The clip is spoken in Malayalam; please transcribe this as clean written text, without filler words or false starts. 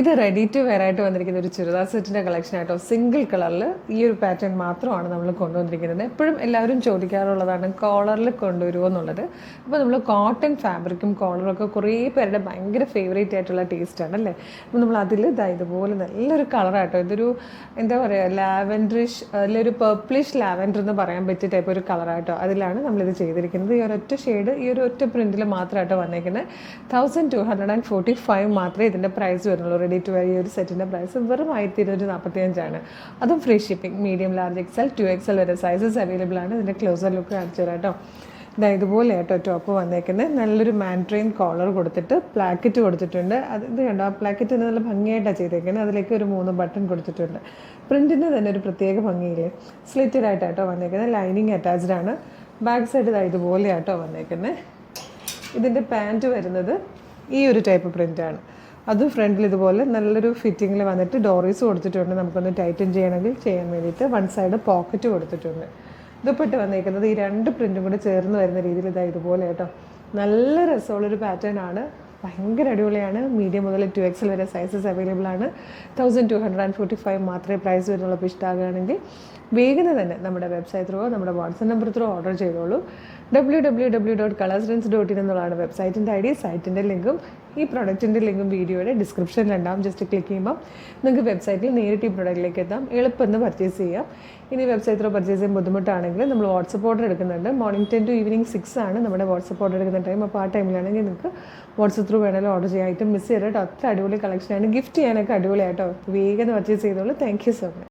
ഇത് റെഡി ടു വെയർ ആയിട്ട് വന്നിരിക്കുന്ന ഒരു ചുരിദാർ സെറ്റിൻ്റെ കളക്ഷൻ ആയിട്ടോ. സിംഗിൾ കളറിൽ ഈ ഒരു പാറ്റേൺ മാത്രമാണ് നമ്മൾ കൊണ്ടുവന്നിരിക്കുന്നത്. എപ്പോഴും എല്ലാവരും ചോദിക്കാറുള്ളതാണ് കോളറിൽ കൊണ്ടുവരുമോ എന്നുള്ളത്. അപ്പോൾ നമ്മൾ കോട്ടൺ ഫാബ്രിക്കും കോളറും ഒക്കെ കുറേ പേരുടെ ഭയങ്കര ഫേവറേറ്റ് ആയിട്ടുള്ള ടേസ്റ്റാണ് അല്ലേ. അപ്പോൾ നമ്മൾ അതിൽ ഇതുപോലെ നല്ലൊരു കളറായിട്ടോ. ഇതൊരു എന്താ പറയുക, ലാവൻഡറിഷ് അതിലൊരു പെർപ്പിളിഷ് ലാവൻഡർ എന്ന് പറയാൻ പറ്റിയ ടൈപ്പ് ഒരു കളറായിട്ടോ. അതിലാണ് നമ്മളിത് ചെയ്തിരിക്കുന്നത്. ഈ ഒരൊറ്റ ഷെയ്ഡ് ഈ ഒരു ഒറ്റ പ്രിൻറ്റിൽ മാത്രമായിട്ടോ വന്നേക്കുന്നത്. 1245 മാത്രമേ ഇതിൻ്റെ പ്രൈസ് വരുന്നുള്ളൂ. റെഡി ടു വെയർ ഈ ഒരു സെറ്റിൻ്റെ പ്രൈസ് വെറും 1245. അതും free shipping. Medium, large, XL, 2XL വരെ സൈസസ് അവൈലബിൾ ആണ്. ഇതിൻ്റെ ക്ലോസർ ലുക്ക് കാണിച്ചു തരാം കേട്ടോ. ഇതുപോലെ കേട്ടോ ടോപ്പ് വന്നേക്കുന്നത്. നല്ലൊരു മാൻട്രെയിൻ കോളർ കൊടുത്തിട്ട് പ്ലാക്കറ്റ് കൊടുത്തിട്ടുണ്ട്. ഇത് കണ്ടോ, ആ പ്ലാക്കറ്റ് നല്ല ഭംഗിയായിട്ടാണ് ചെയ്തേക്കുന്നത്. അതിലേക്ക് ഒരു 3 ബട്ടൺ കൊടുത്തിട്ടുണ്ട്. പ്രിൻറ്റിന് തന്നെ ഒരു പ്രത്യേക ഭംഗിയില്ലേ. സ്ലിറ്റഡ് ആയിട്ടാട്ടോ വന്നേക്കുന്നത്. ലൈനിങ് അറ്റാച്ച്ഡ് ആണ്. ബാക്ക് സൈഡ് ഇതുപോലെയാട്ടോ വന്നേക്കുന്നത്. ഇതിൻ്റെ പാൻറ്റ് വരുന്നത് ഈ ഒരു ടൈപ്പ് പ്രിൻ്റാണ്. അതും ഫ്രണ്ടിൽ ഇതുപോലെ നല്ലൊരു ഫിറ്റിങ്ങിൽ വന്നിട്ട് ഡോറീസ് കൊടുത്തിട്ടുണ്ട്. നമുക്കൊന്ന് ടൈറ്റൻ ചെയ്യണമെങ്കിൽ ചെയ്യാൻ വേണ്ടിയിട്ട്. വൺ സൈഡ് പോക്കറ്റ് കൊടുത്തിട്ടുണ്ട്. ദുപ്പട്ട വന്നേക്കുന്നത് ഈ 2 പ്രിൻറ്റും കൂടെ ചേർന്ന് വരുന്ന രീതിയിൽ ഇതുപോലെ കേട്ടോ. നല്ല രസമുള്ളൊരു പാറ്റേൺ ആണ്. ഭയങ്കര അടിപൊളിയാണ്. മീഡിയം മുതൽ 2XL വരെ സൈസസ് അവൈലബിൾ ആണ്. 1245 മാത്രമേ പ്രൈസ് വരുന്നുള്ളൂ. അപ്പോൾ ഇഷ്ടമാകുകയാണെങ്കിൽ വേഗം തന്നെ നമ്മുടെ വെബ്സൈറ്റ് ത്രൂ നമ്മുടെ വാട്സപ്പ് നമ്പർ ത്രൂ ഓർഡർ ചെയ്തോളൂ. www.colorsdance.in എന്നുള്ളതാണ് വെബ്സൈറ്റിൻ്റെ ID. സൈറ്റിൻ്റെ ലിങ്കും ഈ പ്രൊഡക്റ്റിൻ്റെ ലിങ്കും വീഡിയോയുടെ ഡിസ്ക്രിപ്ഷനിലുണ്ടാവും. ജസ്റ്റ് ക്ലിക്ക് ചെയ്യുമ്പോൾ നിങ്ങൾക്ക് വെബ്സൈറ്റിൽ നേരിട്ട് ഈ പ്രൊഡക്റ്റിലേക്ക് എത്താം. എളുപ്പമെന്ന് പർച്ചേസ് ചെയ്യാം. ഇനി വെബ്സൈറ്റ് ത്രൂ പർച്ചേസ് ചെയ്യാൻ ബുദ്ധിമുട്ടാണെങ്കിൽ നമ്മൾ വാട്സപ്പ് ഓർഡർ എടുക്കുന്നുണ്ട്. മോർണിംഗ് 10 to ഈവനിങ് 6 ആണ് നമ്മുടെ വാട്സപ്പ് ഓർഡർ എടുക്കുന്ന ടൈം. അപ്പോൾ ആ ടൈമിലാണെങ്കിൽ നിങ്ങൾക്ക് വാട്സപ്പ് ത്രൂ വേണമെങ്കിലും ഓർഡർ ചെയ്യാം. ഐറ്റം മിസ് ചെയ്തിട്ട് അത്ര അടിപൊളി കളക്ഷനാണ്. ഗിഫ്റ്റ് ചെയ്യാനൊക്കെ അടിപൊളിയായിട്ടോ. വേഗം പർച്ചേസ് ചെയ്തോളൂ. Thank you so much.